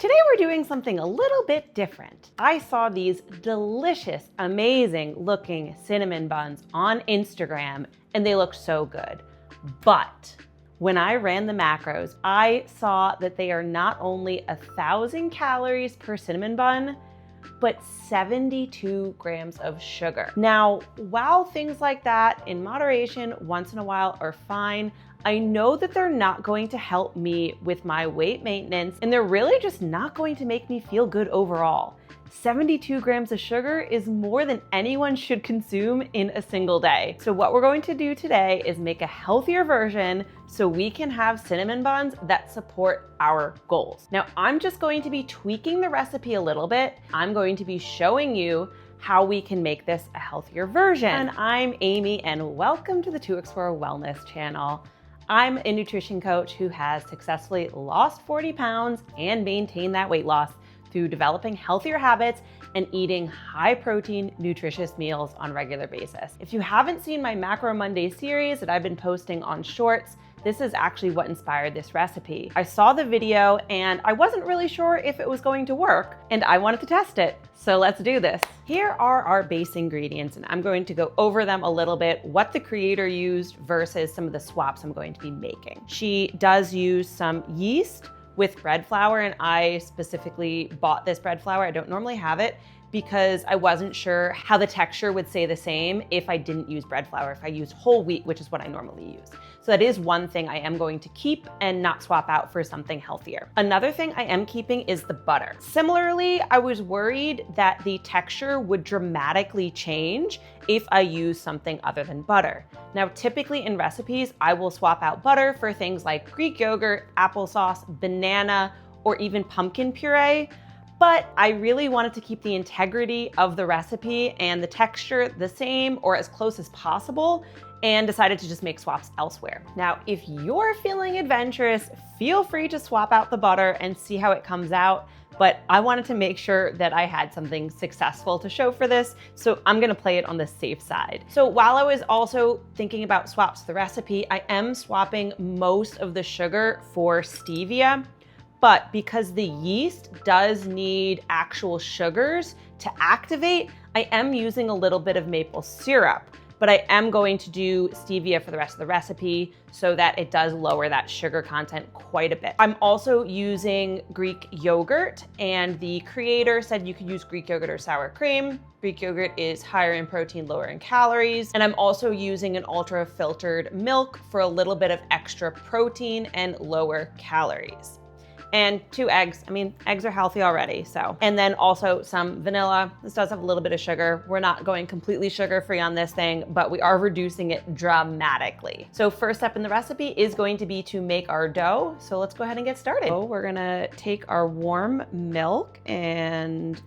Today we're doing something a little bit different. I saw these delicious, amazing looking cinnamon buns on Instagram and they looked so good. But when I ran the macros, I saw that they are not only 1,000 calories per cinnamon bun, but 72 grams of sugar. Now, while things like that in moderation once in a while are fine, I know that they're not going to help me with my weight maintenance, and they're really just not going to make me feel good overall. 72 grams of sugar is more than anyone should consume in a single day. So what we're going to do today is make a healthier version so we can have cinnamon buns that support our goals. Now, I'm just going to be tweaking the recipe a little bit. I'm going to be showing you how we can make this a healthier version. And I'm Amy, and welcome to the To Explore Wellness channel. I'm a nutrition coach who has successfully lost 40 pounds and maintained that weight loss through developing healthier habits and eating high protein, nutritious meals on a regular basis. If you haven't seen my Macro Monday series that I've been posting on Shorts, this is actually what inspired this recipe. I saw the video and I wasn't really sure if it was going to work and I wanted to test it. So let's do this. Here are our base ingredients and I'm going to go over them a little bit, what the creator used versus some of the swaps I'm going to be making. She does use some yeast with bread flour, and I specifically bought this bread flour. I don't normally have it because I wasn't sure how the texture would stay the same if I didn't use bread flour, if I used whole wheat, which is what I normally use. So that is one thing I am going to keep and not swap out for something healthier. Another thing I am keeping is the butter. Similarly, I was worried that the texture would dramatically change if I use something other than butter. Now, typically in recipes, I will swap out butter for things like Greek yogurt, applesauce, banana, or even pumpkin puree. But I really wanted to keep the integrity of the recipe and the texture the same or as close as possible, and decided to just make swaps elsewhere. Now, if you're feeling adventurous, feel free to swap out the butter and see how it comes out. But I wanted to make sure that I had something successful to show for this, so I'm gonna play it on the safe side. So while I was also thinking about swaps to the recipe, I am swapping most of the sugar for stevia. But because the yeast does need actual sugars to activate, I am using a little bit of maple syrup, but I am going to do stevia for the rest of the recipe so that it does lower that sugar content quite a bit. I'm also using Greek yogurt, and the creator said you could use Greek yogurt or sour cream. Greek yogurt is higher in protein, lower in calories. And I'm also using an ultra filtered milk for a little bit of extra protein and lower calories. And 2 eggs. I mean, eggs are healthy already, so. And then also some vanilla. This does have a little bit of sugar. We're not going completely sugar-free on this thing, but we are reducing it dramatically. So first step in the recipe is going to be to make our dough. So let's go ahead and get started. So we're gonna take our warm milk and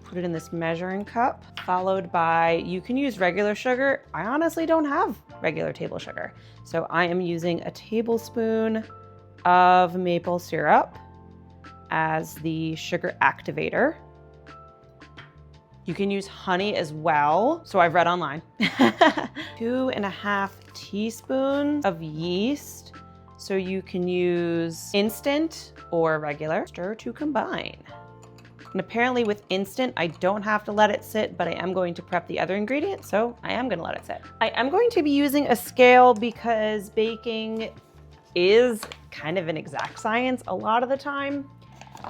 put it in this measuring cup, followed by, you can use regular sugar. I honestly don't have regular table sugar. So I am using a tablespoon of maple syrup as the sugar activator. You can use honey as well. So I've read online. 2.5 teaspoons of yeast. So you can use instant or regular. Stir to combine. And apparently with instant, I don't have to let it sit, but I am going to prep the other ingredients, so I am gonna let it sit. I am going to be using a scale because baking is kind of an exact science a lot of the time.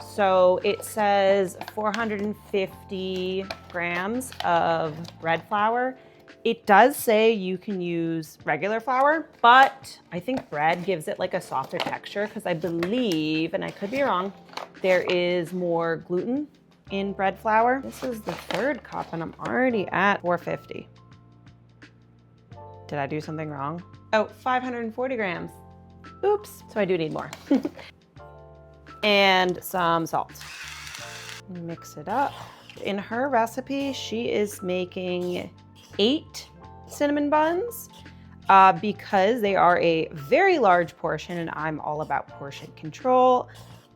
So it says 450 grams of bread flour. It does say you can use regular flour, but I think bread gives it like a softer texture because I believe, and I could be wrong, there is more gluten in bread flour. This is the 3rd cup and I'm already at 450. Did I do something wrong? Oh, 540 grams. Oops, so I do need more. And some salt. Mix it up. In her recipe, she is making 8 cinnamon buns because they are a very large portion and I'm all about portion control.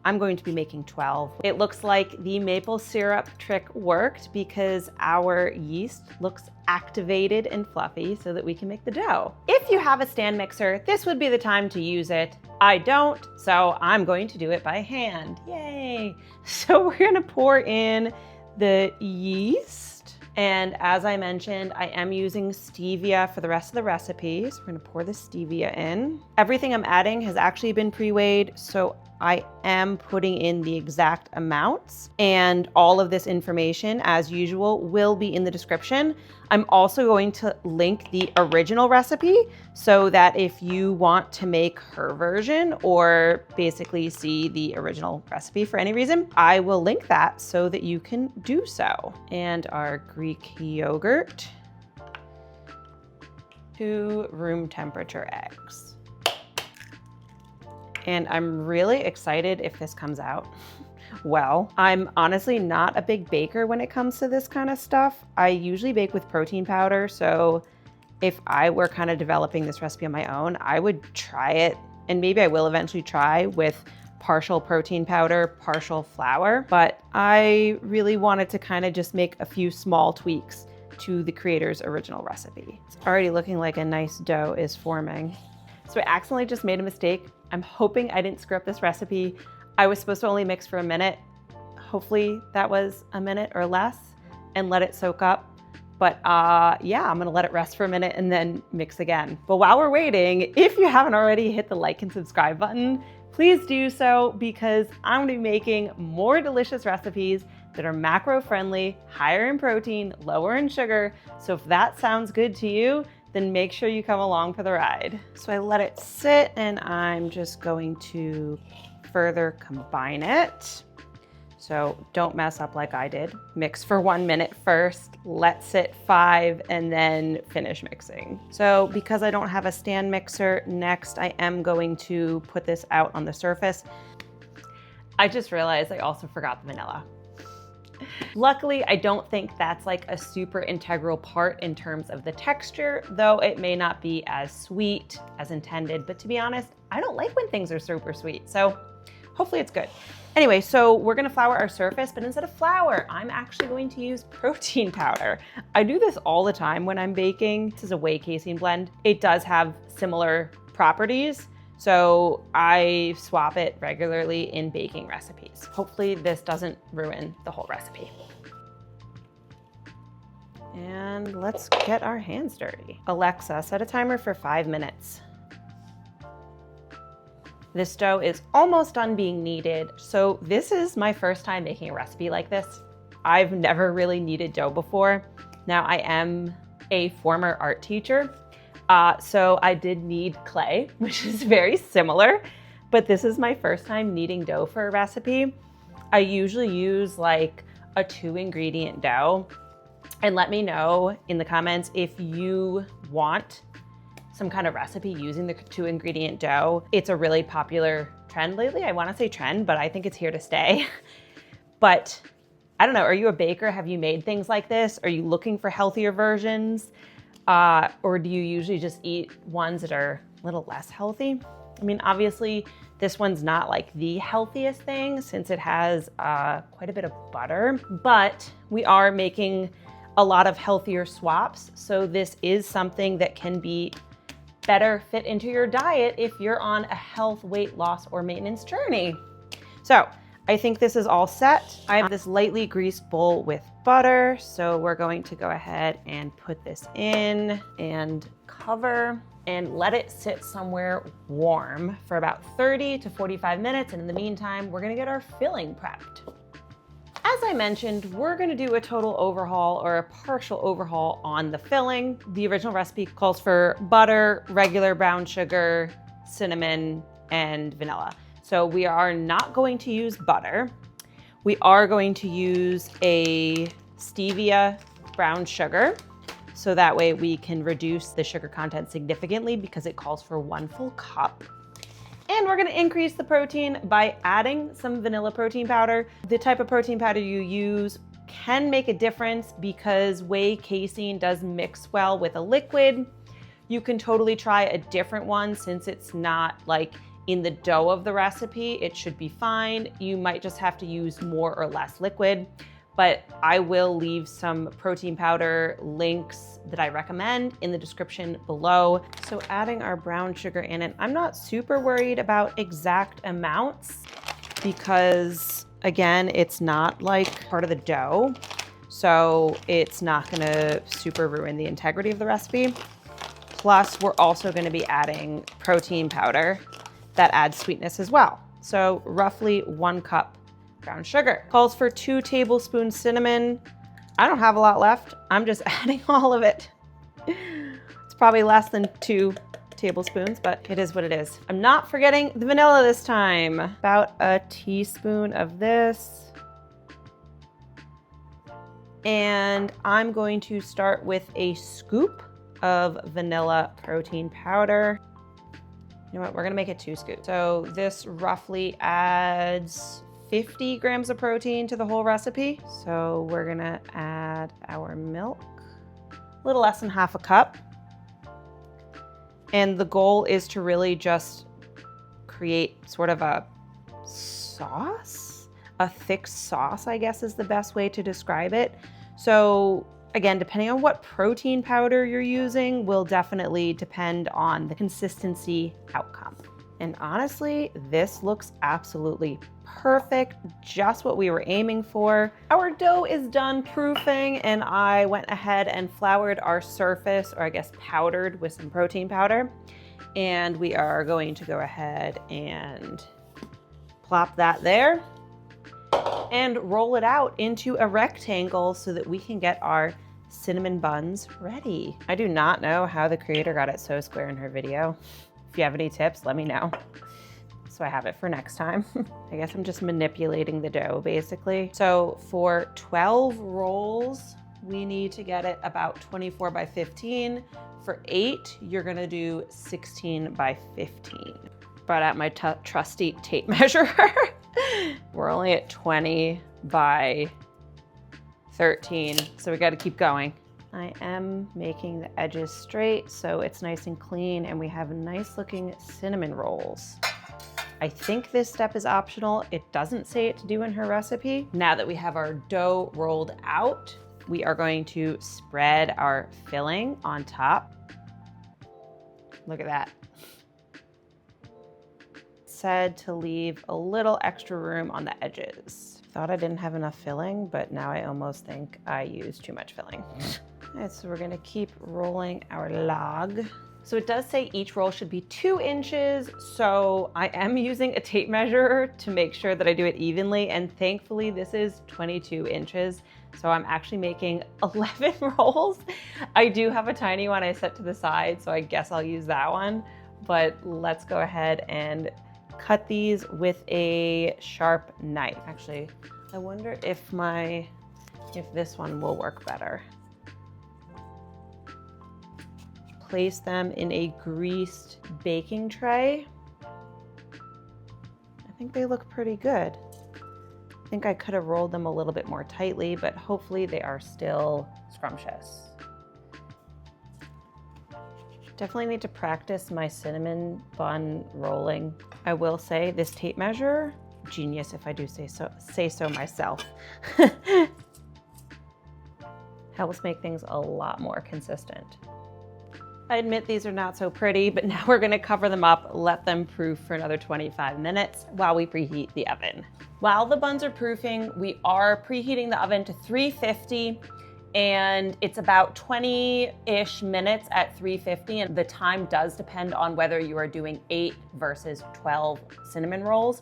I'm going to be making 12. It looks like the maple syrup trick worked because our yeast looks activated and fluffy so that we can make the dough. If you have a stand mixer, this would be the time to use it. I don't, so I'm going to do it by hand. Yay! So we're gonna pour in the yeast. And as I mentioned, I am using stevia for the rest of the recipe. So we're gonna pour the stevia in. Everything I'm adding has actually been pre-weighed, so I am putting in the exact amounts, and all of this information, as usual, will be in the description. I'm also going to link the original recipe so that if you want to make her version or basically see the original recipe for any reason, I will link that so that you can do so. And our Greek yogurt, 2 room temperature eggs. And I'm really excited if this comes out well. I'm honestly not a big baker when it comes to this kind of stuff. I usually bake with protein powder, so if I were kind of developing this recipe on my own, I would try it, and maybe I will eventually try with partial protein powder, partial flour, but I really wanted to kind of just make a few small tweaks to the creator's original recipe. It's already looking like a nice dough is forming. So I accidentally just made a mistake. I'm hoping I didn't screw up this recipe. I was supposed to only mix for a minute. Hopefully that was a minute or less, and let it soak up. But yeah, I'm gonna let it rest for a minute and then mix again. But while we're waiting, if you haven't already hit the like and subscribe button, please do so, because I'm gonna be making more delicious recipes that are macro friendly, higher in protein, lower in sugar. So if that sounds good to you, then make sure you come along for the ride. So I let it sit, and I'm just going to further combine it. So don't mess up like I did. Mix for 1 minute first, let sit 5, and then finish mixing. So because I don't have a stand mixer, next I am going to put this out on the surface. I just realized I also forgot the vanilla. Luckily, I don't think that's like a super integral part in terms of the texture, though it may not be as sweet as intended. But to be honest, I don't like when things are super sweet, so hopefully it's good. Anyway, so we're gonna flour our surface, but instead of flour, I'm actually going to use protein powder. I do this all the time when I'm baking. This is a whey casein blend. It does have similar properties, so I swap it regularly in baking recipes. Hopefully this doesn't ruin the whole recipe. And let's get our hands dirty. Alexa, set a timer for 5 minutes. This dough is almost done being kneaded. So this is my first time making a recipe like this. I've never really kneaded dough before. Now I am a former art teacher. So I did knead clay, which is very similar, but this is my first time kneading dough for a recipe. I usually use like a 2-ingredient dough, and let me know in the comments if you want some kind of recipe using the 2-ingredient dough. It's a really popular trend lately. I want to say trend, but I think it's here to stay. But I don't know, are you a baker? Have you made things like this? Are you looking for healthier versions? Or do you usually just eat ones that are a little less healthy? I mean, obviously this one's not like the healthiest thing since it has quite a bit of butter, but we are making a lot of healthier swaps. So this is something that can be better fit into your diet if you're on a health, weight loss, or maintenance journey. So I think this is all set. I have this lightly greased bowl with butter, so we're going to go ahead and put this in and cover and let it sit somewhere warm for about 30 to 45 minutes. And in the meantime, we're gonna get our filling prepped. As I mentioned, we're gonna do a total overhaul or a partial overhaul on the filling. The original recipe calls for butter, regular brown sugar, cinnamon, and vanilla. So we are not going to use butter. We are going to use a stevia brown sugar. So that way we can reduce the sugar content significantly because it calls for 1 full cup. And we're gonna increase the protein by adding some vanilla protein powder. The type of protein powder you use can make a difference because whey casein does mix well with a liquid. You can totally try a different one since it's not like In the dough of the recipe, it should be fine. You might just have to use more or less liquid, but I will leave some protein powder links that I recommend in the description below. So adding our brown sugar in it, I'm not super worried about exact amounts because again, it's not like part of the dough. So it's not gonna super ruin the integrity of the recipe. Plus we're also gonna be adding protein powder that adds sweetness as well. So roughly 1 cup brown sugar. Calls for 2 tablespoons cinnamon. I don't have a lot left. I'm just adding all of it. It's probably less than 2 tablespoons, but it is what it is. I'm not forgetting the vanilla this time. About a teaspoon of this. And I'm going to start with a scoop of vanilla protein powder. You know what, we're gonna make it 2 scoops. So this roughly adds 50 grams of protein to the whole recipe. So we're gonna add our milk, a little less than half a cup. And the goal is to really just create sort of a sauce, a thick sauce, I guess is the best way to describe it. So again, depending on what protein powder you're using will definitely depend on the consistency outcome. And honestly, this looks absolutely perfect, just what we were aiming for. Our dough is done proofing and I went ahead and floured our surface, or I guess powdered with some protein powder. And we are going to go ahead and plop that there and roll it out into a rectangle so that we can get our cinnamon buns ready. I do not know how the creator got it so square in her video. If you have any tips, let me know, so I have it for next time. I guess I'm just manipulating the dough basically. So for 12 rolls, we need to get it about 24 by 15. For 8, you're gonna do 16 by 15. Brought out my trusty tape measure. We're only at 20 by 13, so we gotta keep going. I am making the edges straight so it's nice and clean and we have nice looking cinnamon rolls. I think this step is optional. It doesn't say it to do in her recipe. Now that we have our dough rolled out, we are going to spread our filling on top. Look at that. Said to leave a little extra room on the edges. Thought I didn't have enough filling, but now I almost think I used too much filling. All right, so we're gonna keep rolling our log. So it does say each roll should be 2 inches. So I am using a tape measure to make sure that I do it evenly. And thankfully this is 22 inches. So I'm actually making 11 rolls. I do have a tiny one I set to the side, so I guess I'll use that one. But let's go ahead and cut these with a sharp knife. Actually, I wonder if this one will work better. Place them in a greased baking tray. I think they look pretty good. I think I could have rolled them a little bit more tightly, but hopefully they are still scrumptious. Definitely need to practice my cinnamon bun rolling. I will say this tape measure, genius if I do say so myself. Helps make things a lot more consistent. I admit these are not so pretty, but now we're gonna cover them up, let them proof for another 25 minutes while we preheat the oven. While the buns are proofing, we are preheating the oven to 350, and it's about 20-ish minutes at 350, and the time does depend on whether you are doing 8 versus 12 cinnamon rolls.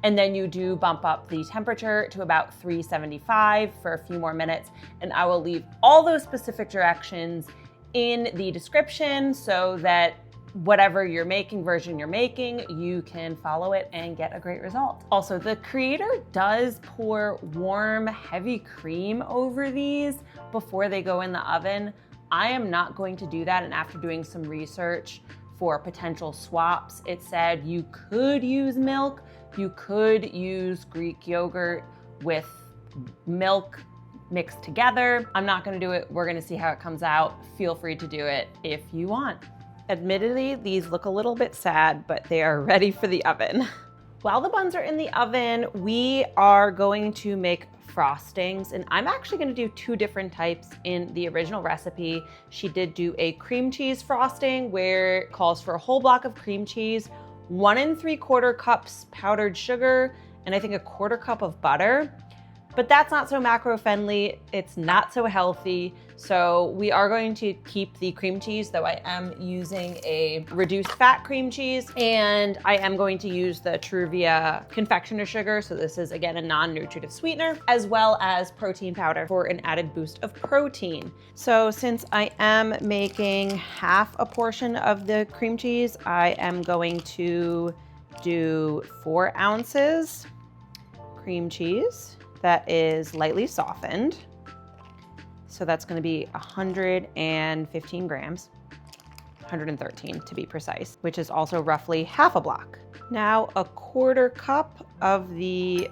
And then you do bump up the temperature to about 375 for a few more minutes, and I will leave all those specific directions in the description so that whatever version you're making, you can follow it and get a great result. Also, the creator does pour warm, heavy cream over these before they go in the oven. I am not going to do that, and after doing some research for potential swaps, it said you could use milk, you could use Greek yogurt with milk mixed together. I'm not gonna do it. We're gonna see how it comes out. Feel free to do it if you want. Admittedly, these look a little bit sad, but they are ready for the oven. While the buns are in the oven, we are going to make frostings, and I'm actually gonna do 2 different types in the original recipe. She did do a cream cheese frosting where it calls for a whole block of cream cheese, 1 3/4 cups powdered sugar, and I think 1/4 cup of butter. But that's not so macro friendly, it's not so healthy. So we are going to keep the cream cheese, though I am using a reduced fat cream cheese, and I am going to use the Truvia confectioner sugar. So this is again a non-nutritive sweetener, as well as protein powder for an added boost of protein. So since I am making half a portion of the cream cheese, I am going to do 4 ounces cream cheese that is lightly softened. So that's gonna be 115 grams, 113 to be precise, which is also roughly half a block. Now 1/4 cup of the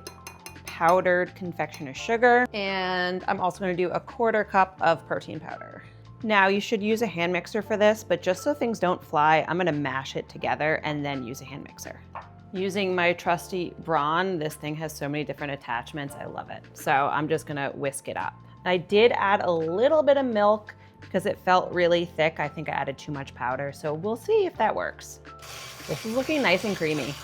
powdered confectioner sugar, and I'm also gonna do 1/4 cup of protein powder. Now you should use a hand mixer for this, but just so things don't fly, I'm gonna mash it together and then use a hand mixer. Using my trusty Braun, this thing has so many different attachments, I love it. So I'm just gonna whisk it up. I did add a little bit of milk because it felt really thick. I think I added too much powder, so we'll see if that works. This is looking nice and creamy.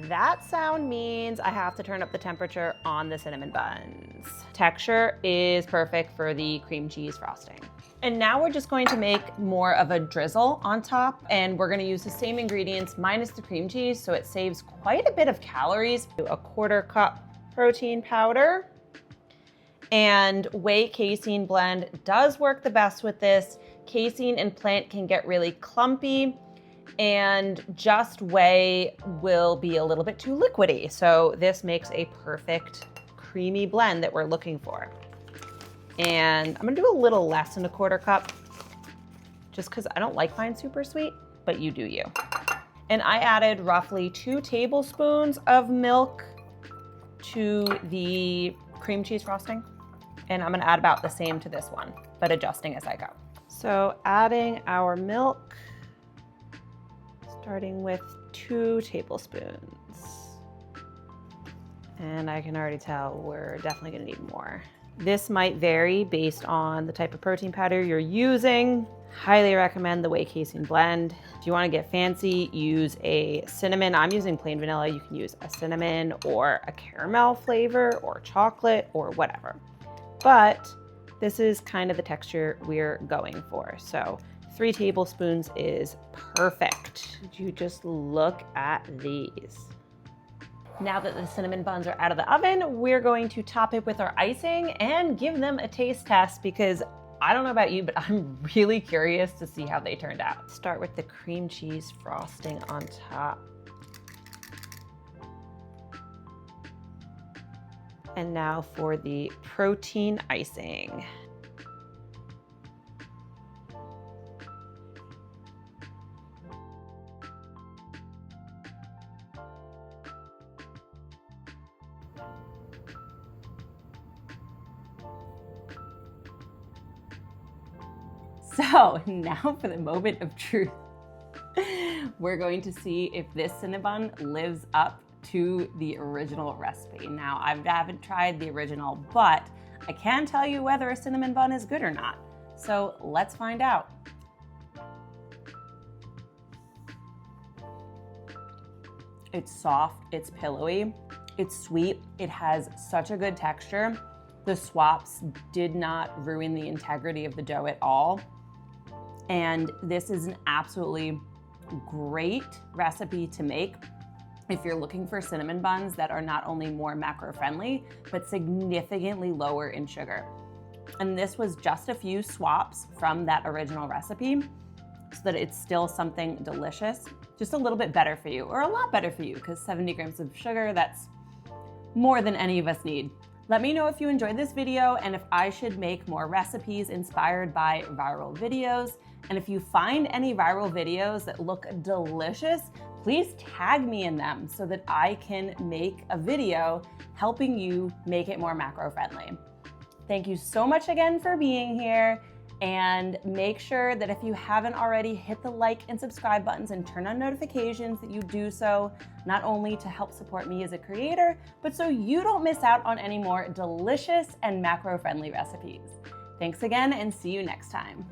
That sound means I have to turn up the temperature on the cinnamon buns. Texture is perfect for the cream cheese frosting. And now we're just going to make more of a drizzle on top, and we're gonna use the same ingredients minus the cream cheese, so it saves quite a bit of calories. 1/4 cup protein powder, and whey casein blend does work the best with this. Casein and plant can get really clumpy, and just whey will be a little bit too liquidy. So this makes a perfect creamy blend that we're looking for. And I'm gonna do a little less than 1/4 cup, just because I don't like mine super sweet, but you do you. And I added roughly 2 tablespoons of milk to the cream cheese frosting. And I'm gonna add about the same to this one, but adjusting as I go. So adding our milk, starting with 2 tablespoons. And I can already tell we're definitely gonna need more. This might vary based on the type of protein powder you're using. Highly recommend the whey casein blend. If you wanna get fancy, use a cinnamon. I'm using plain vanilla. You can use a cinnamon or a caramel flavor or chocolate or whatever. But this is kind of the texture we're going for. So 3 tablespoons is perfect. You just look at these. Now that the cinnamon buns are out of the oven, we're going to top it with our icing and give them a taste test, because I don't know about you, but I'm really curious to see how they turned out. Start with the cream cheese frosting on top. And now for the protein icing. So now for the moment of truth. We're going to see if this cinnamon lives up to the original recipe. Now, I haven't tried the original, but I can tell you whether a cinnamon bun is good or not. So let's find out. It's soft, it's pillowy, it's sweet, it has such a good texture. The swaps did not ruin the integrity of the dough at all. And this is an absolutely great recipe to make if you're looking for cinnamon buns that are not only more macro friendly, but significantly lower in sugar. And this was just a few swaps from that original recipe so that it's still something delicious, just a little bit better for you, or a lot better for you, because 70 grams of sugar, that's more than any of us need. Let me know if you enjoyed this video and if I should make more recipes inspired by viral videos. And if you find any viral videos that look delicious, please tag me in them so that I can make a video helping you make it more macro friendly. Thank you so much again for being here, And make sure that if you haven't already, hit the like and subscribe buttons and turn on notifications that you do so, not only to help support me as a creator, but so you don't miss out on any more delicious and macro-friendly recipes. Thanks again, and see you next time.